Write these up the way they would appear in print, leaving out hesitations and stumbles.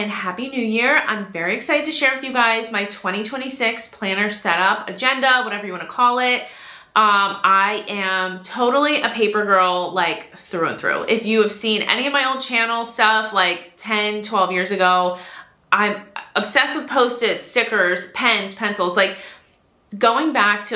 and Happy New Year. I'm very excited to share with you guys my 2026 planner setup, agenda, whatever you want to call it. I am totally a paper girl, like through and through. If you have seen any of my old channel stuff like 10, 12 years ago, I'm obsessed with Post-its, stickers, pens, pencils. Like going back to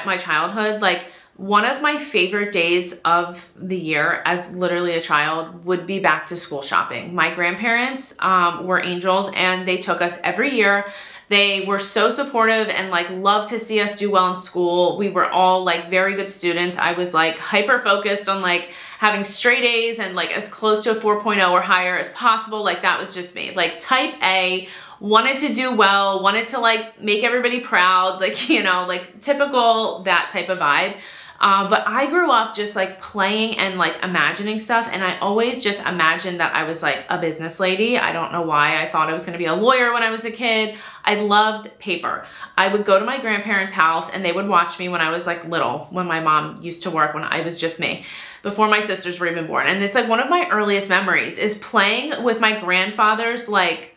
my childhood, like one of my favorite days of the year as literally a child would be back to school shopping. My grandparents were angels and they took us every year. They were so supportive and like loved to see us do well in school. We were all like very good students. I was like hyper focused on like having straight A's and like as close to a 4.0 or higher as possible. Like that was just me, like type A, wanted to do well, wanted to like make everybody proud, like, you know, like typical that type of vibe. But I grew up just like playing and like imagining stuff. And I always just imagined that I was like a business lady. I don't know why. I thought I was going to be a lawyer when I was a kid. I loved paper. I would go to my grandparents' house and they would watch me when I was like little, when my mom used to work, when I was just me, before my sisters were even born. And it's like one of my earliest memories is playing with my grandfather's like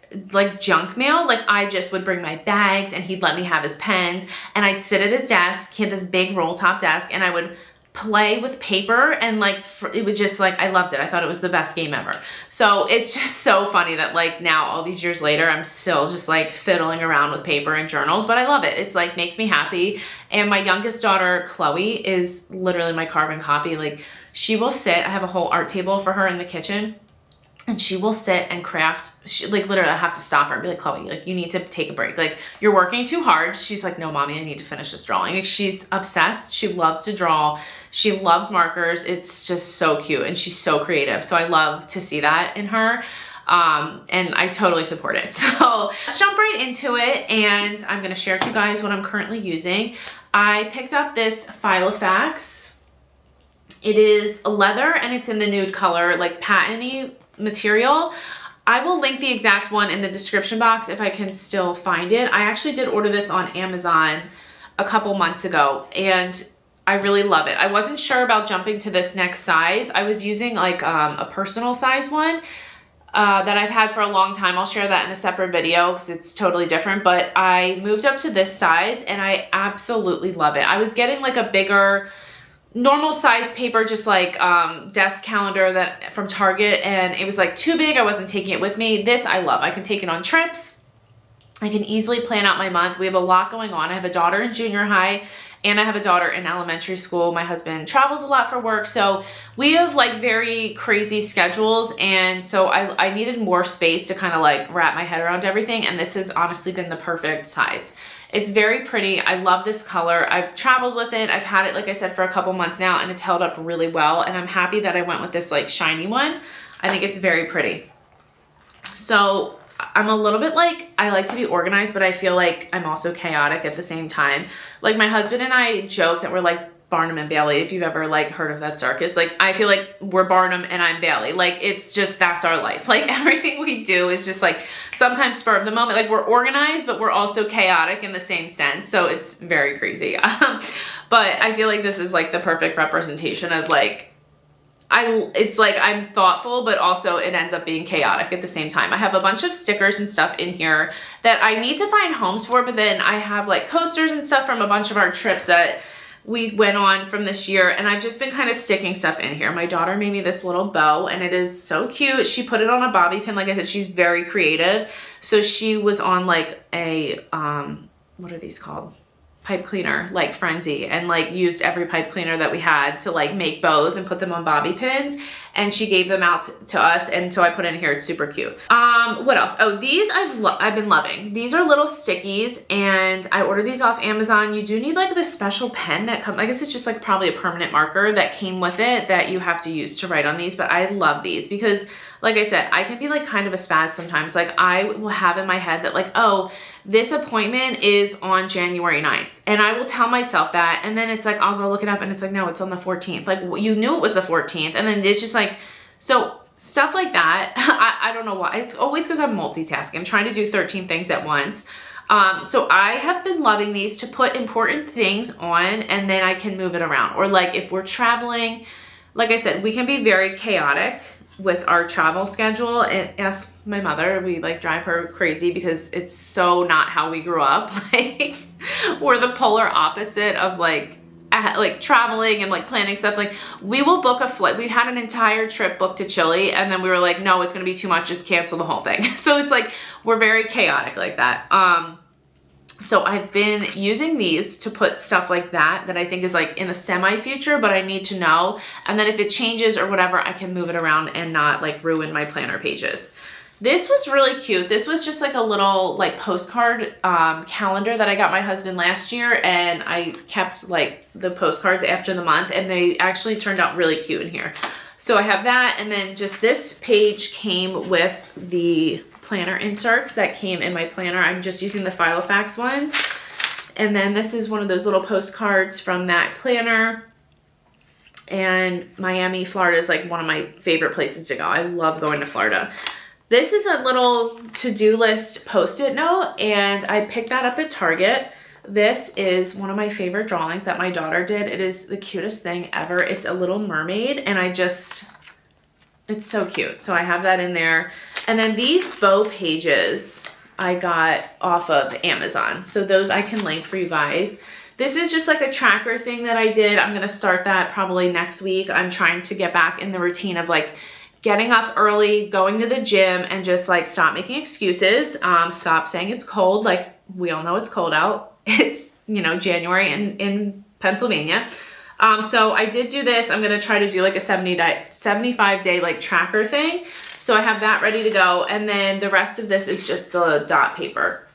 junk mail. Like I just would bring my bags and he'd let me have his pens and I'd sit at his desk. He had this big roll top desk and I would play with paper and like it would just like, I loved it. I thought it was the best game ever. So it's just so funny that like now all these years later, I'm still just like fiddling around with paper and journals, but I love it. It's like makes me happy. And my youngest daughter, Chloe, is literally my carbon copy. Like she will sit, I have a whole art table for her in the kitchen. And she will sit and craft. She, like literally I have to stop her and be like, Chloe, like you need to take a break. Like you're working too hard. She's like, no, mommy, I need to finish this drawing. Like she's obsessed. She loves to draw. She loves markers. It's just so cute. And she's so creative. So I love to see that in her. And I totally support it. So let's jump right into it. And I'm going to share with you guys what I'm currently using. I picked up this Filofax. It is leather and it's in the nude color, like patent-y material. I will link the exact one in the description box if I can still find it. I actually did order this on Amazon a couple months ago and I really love it. I wasn't sure about jumping to this next size. I was using like a personal size one that I've had for a long time. I'll share that in a separate video because it's totally different, but I moved up to this size and I absolutely love it. I was getting like a bigger normal size paper, just like desk calendar that from Target, and it was like too big. I wasn't taking it with me. This I love. I can take it on trips. I can easily plan out my month. We have a lot going on. I have a daughter in junior high and I have a daughter in elementary school. My husband travels a lot for work. So we have like very crazy schedules. And so I needed more space to kind of like wrap my head around everything. And this has honestly been the perfect size. It's very pretty. I love this color. I've traveled with it. I've had it, like I said, for a couple months now and it's held up really well. And I'm happy that I went with this like shiny one. I think it's very pretty. So I'm a little bit like, I like to be organized, but I feel like I'm also chaotic at the same time. Like my husband and I joke that we're like Barnum and Bailey, if you've ever like heard of that circus. Like I feel like we're Barnum and I'm Bailey. Like it's just, that's our life. Like everything we do is just like sometimes spur of the moment. Like we're organized, but we're also chaotic in the same sense. So it's very crazy. But I feel like this is like the perfect representation of like, it's like I'm thoughtful, but also it ends up being chaotic at the same time. I have a bunch of stickers and stuff in here that I need to find homes for, but then I have like coasters and stuff from a bunch of our trips that we went on from this year, and I've just been kind of sticking stuff in here. My daughter made me this little bow and it is so cute. She put it on a bobby pin. Like I said, she's very creative. So she was on like a, what are these called? Pipe cleaner, like Frenzy, and like used every pipe cleaner that we had to like make bows and put them on bobby pins, and she gave them out to us, and so I put it in here. It's super cute. What else? Oh, these I've been loving. These are little stickies and I ordered these off Amazon. You do need like this special pen that comes, I guess it's just like probably a permanent marker that came with it that you have to use to write on these, but I love these because like I said, I can be like kind of a spaz sometimes. Like I will have in my head that like, oh, this appointment is on January 9th. And I will tell myself that. And then it's like, I'll go look it up and it's like, no, it's on the 14th. Like you knew it was the 14th. And then it's just like, so stuff like that. I don't know why. It's always because I'm multitasking. I'm trying to do 13 things at once. So I have been loving these to put important things on and then I can move it around. Or like if we're traveling, like I said, we can be very chaotic. with our travel schedule, and ask my mother. We like drive her crazy because it's so not how we grew up. Like we're the polar opposite of like traveling and like planning stuff. Like we will book a flight. We had an entire trip booked to Chile, and then we were like, no, it's gonna be too much, just cancel the whole thing. So it's like we're very chaotic like that. So I've been using these to put stuff like that I think is like in the semi-future, but I need to know. And then if it changes or whatever, I can move it around and not like ruin my planner pages. This was really cute. This was just like a little like postcard calendar that I got my husband last year, and I kept like the postcards after the month, and they actually turned out really cute in here. So I have that, and then just this page came with the planner inserts that came in my planner. I'm just using the Filofax ones. And then this is one of those little postcards from that planner. And Miami, Florida is like one of my favorite places to go. I love going to Florida. This is a little to-do list post-it note, and I picked that up at Target. This is one of my favorite drawings that my daughter did. It is the cutest thing ever. It's a little mermaid, and it's so cute. So I have that in there. And then these bow pages I got off of Amazon. So those I can link for you guys. This is just like a tracker thing that I did. I'm gonna start that probably next week. I'm trying to get back in the routine of like getting up early, going to the gym, and just like stop making excuses. Stop saying it's cold. Like we all know it's cold out. It's, you know, January in Pennsylvania. So I did do this. I'm gonna try to do like a 75 day like tracker thing. So I have that ready to go. And then the rest of this is just the dot paper.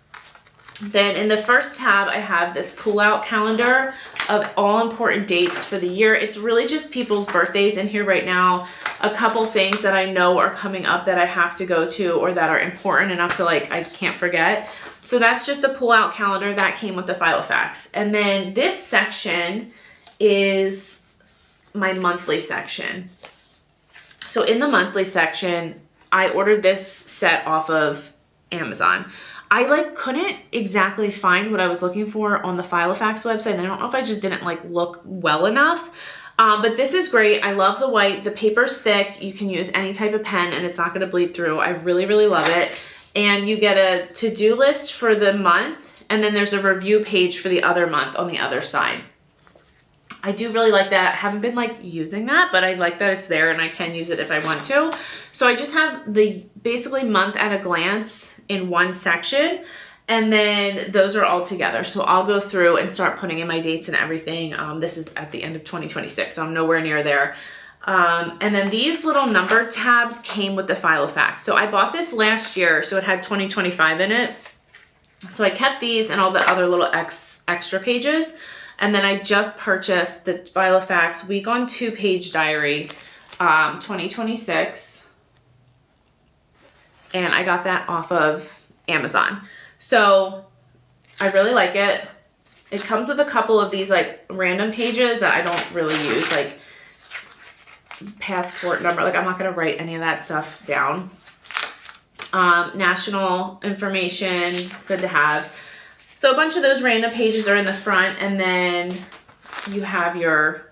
Then in the first tab, I have this pull-out calendar of all important dates for the year. It's really just people's birthdays in here right now. A couple things that I know are coming up that I have to go to or that are important enough to like, I can't forget. So that's just a pull-out calendar that came with the Filofax. And then this section is my monthly section. So in the monthly section, I ordered this set off of Amazon. I like couldn't exactly find what I was looking for on the Filofax website. And I don't know if I just didn't like look well enough, but this is great. I love the white. The paper's thick. You can use any type of pen and it's not going to bleed through. I really, really love it. And you get a to-do list for the month, and then there's a review page for the other month on the other side. I do really like that. I haven't been like using that, but I like that it's there and I can use it if I want to. So I just have the basically month at a glance in one section, and then those are all together. So I'll go through and start putting in my dates and everything. This is at the end of 2026, so I'm nowhere near there. And then these little number tabs came with the Filofax. So I bought this last year, so it had 2025 in it. So I kept these and all the other little extra pages. And then I just purchased the Filofax Week on 2 Page Diary 2026. And I got that off of Amazon. So I really like it. It comes with a couple of these like random pages that I don't really use, like passport number. Like I'm not going to write any of that stuff down. National information, good to have. So a bunch of those random pages are in the front, and then you have your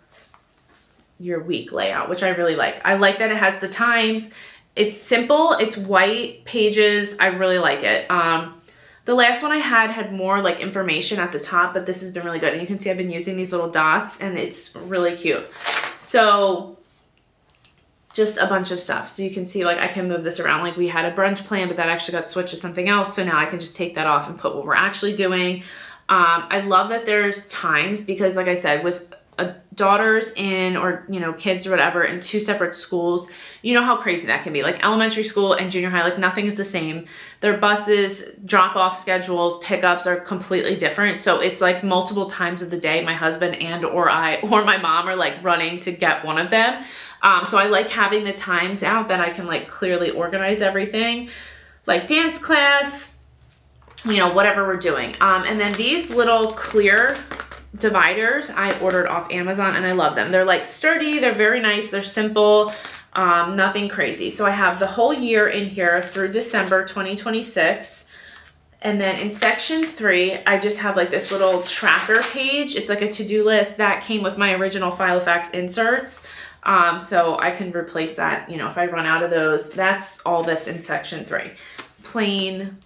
week layout, which I really like. I like that it has the times. It's simple. It's white pages. I really like it. The last one I had more like information at the top, but this has been really good. And you can see I've been using these little dots, and it's really cute. So just a bunch of stuff. So you can see like I can move this around. Like we had a brunch plan, but that actually got switched to something else. So now I can just take that off and put what we're actually doing. I love that there's times, because like I said, with daughters in, or you know, kids or whatever in 2 separate schools, you know how crazy that can be. Like elementary school and junior high, like nothing is the same. Their buses, drop-off schedules, pickups are completely different. So it's like multiple times of the day my husband and or I or my mom are like running to get one of them. So I like having the times out that I can like clearly organize everything, like dance class, you know, whatever we're doing. And then these little clear dividers I ordered off Amazon, and I love them. They're like sturdy, they're very nice, they're simple, nothing crazy. So I have the whole year in here through December 2026. And then in section 3, I just have like this little tracker page. It's like a to-do list that came with my original Filofax inserts. So I can replace that, you know, if I run out of those. That's all that's in section 3. Plain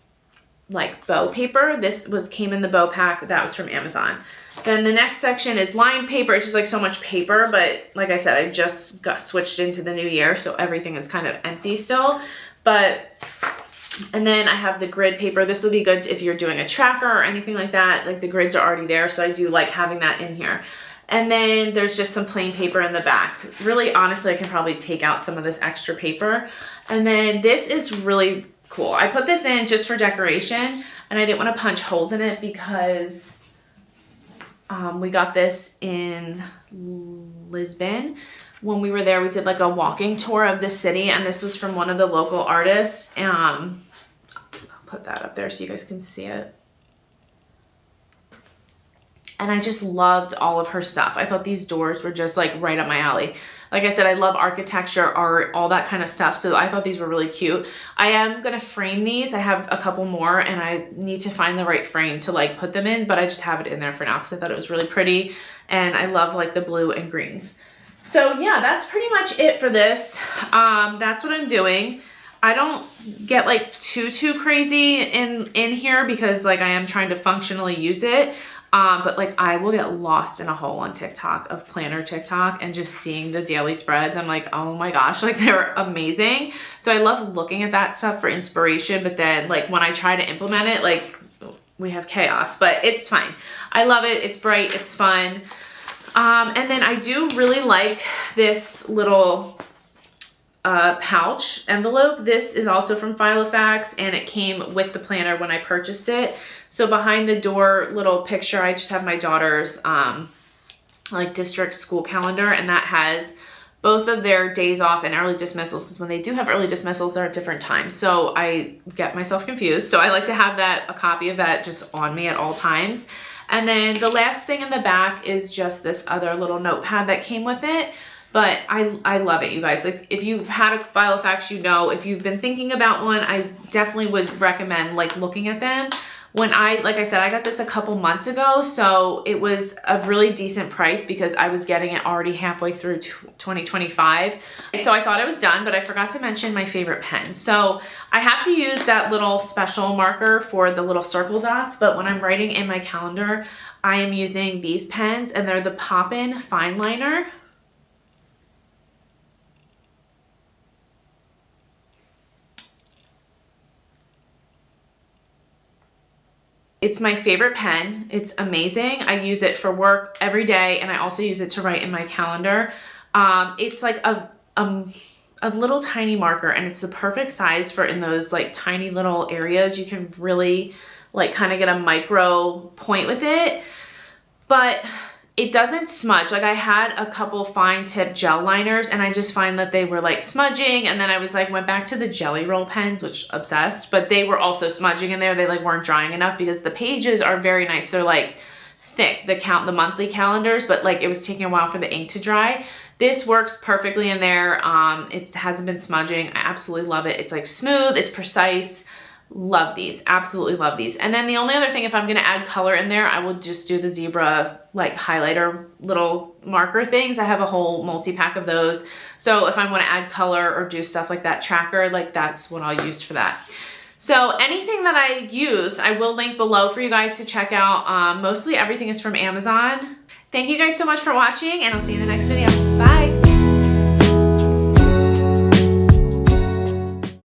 like bow paper. This came in the bow pack. That was from Amazon. Then the next section is lined paper. It's just like so much paper, but like I said, I just got switched into the new year, so everything is kind of empty still. And then I have the grid paper. This will be good if you're doing a tracker or anything like that. Like the grids are already there, so I do like having that in here. And then there's just some plain paper in the back. Really, honestly, I can probably take out some of this extra paper. And then this is really cool. I put this in just for decoration, and I didn't want to punch holes in it because we got this in Lisbon. When we were there, we did like a walking tour of the city, and this was from one of the local artists. I'll put that up there so you guys can see it. And I just loved all of her stuff. I thought these doors were just like right up my alley. Like I said, I love architecture, art, all that kind of stuff. So I thought these were really cute. I am gonna frame these. I have a couple more, and I need to find the right frame to like put them in, but I just have it in there for now because I thought it was really pretty. And I love like the blue and greens. So yeah, that's pretty much it for this. That's what I'm doing. I don't get like too crazy in here because like I am trying to functionally use it. But like I will get lost in a hole on TikTok of planner TikTok and just seeing the daily spreads. I'm like, oh my gosh, like they're amazing. So I love looking at that stuff for inspiration. But then like when I try to implement it, like we have chaos, but it's fine. I love it. It's bright. It's fun. And then I do really like this little pouch envelope. This is also from Filofax, and it came with the planner when I purchased it. So behind the door little picture, I just have my daughter's like district school calendar, and that has both of their days off and early dismissals, because when they do have early dismissals, they're at different times. So I get myself confused. So I like to have a copy of that just on me at all times. And then the last thing in the back is just this other little notepad that came with it. But I love it, you guys. Like if you've had a Filofax, you know, if you've been thinking about one, I definitely would recommend like looking at them. Like I said, I got this a couple months ago, so it was a really decent price because I was getting it already halfway through 2025. So I thought I was done, but I forgot to mention my favorite pen. So I have to use that little special marker for the little circle dots, but when I'm writing in my calendar, I am using these pens, and they're the Pop-In Fine Liner. It's my favorite pen. It's amazing. I use it for work every day, and I also use it to write in my calendar. It's like a little tiny marker, and it's the perfect size for in those like tiny little areas. You can really like kind of get a micro point with it, but it doesn't smudge. Like I had a couple fine tip gel liners, and I just find that they were like smudging. And then I was like, went back to the Jelly Roll pens, which obsessed, but they were also smudging in there. They like weren't drying enough because the pages are very nice. They're like thick, the monthly calendars, but like it was taking a while for the ink to dry. This works perfectly in there. It hasn't been smudging. I absolutely love it. It's like smooth, it's precise. Love these, absolutely love these. And then the only other thing, if I'm gonna add color in there, I will just do the zebra like highlighter little marker things. I have a whole multi-pack of those. So if I wanna add color or do stuff like that tracker, like that's what I'll use for that. So anything that I use, I will link below for you guys to check out. Mostly everything is from Amazon. Thank you guys so much for watching, and I'll see you in the next video.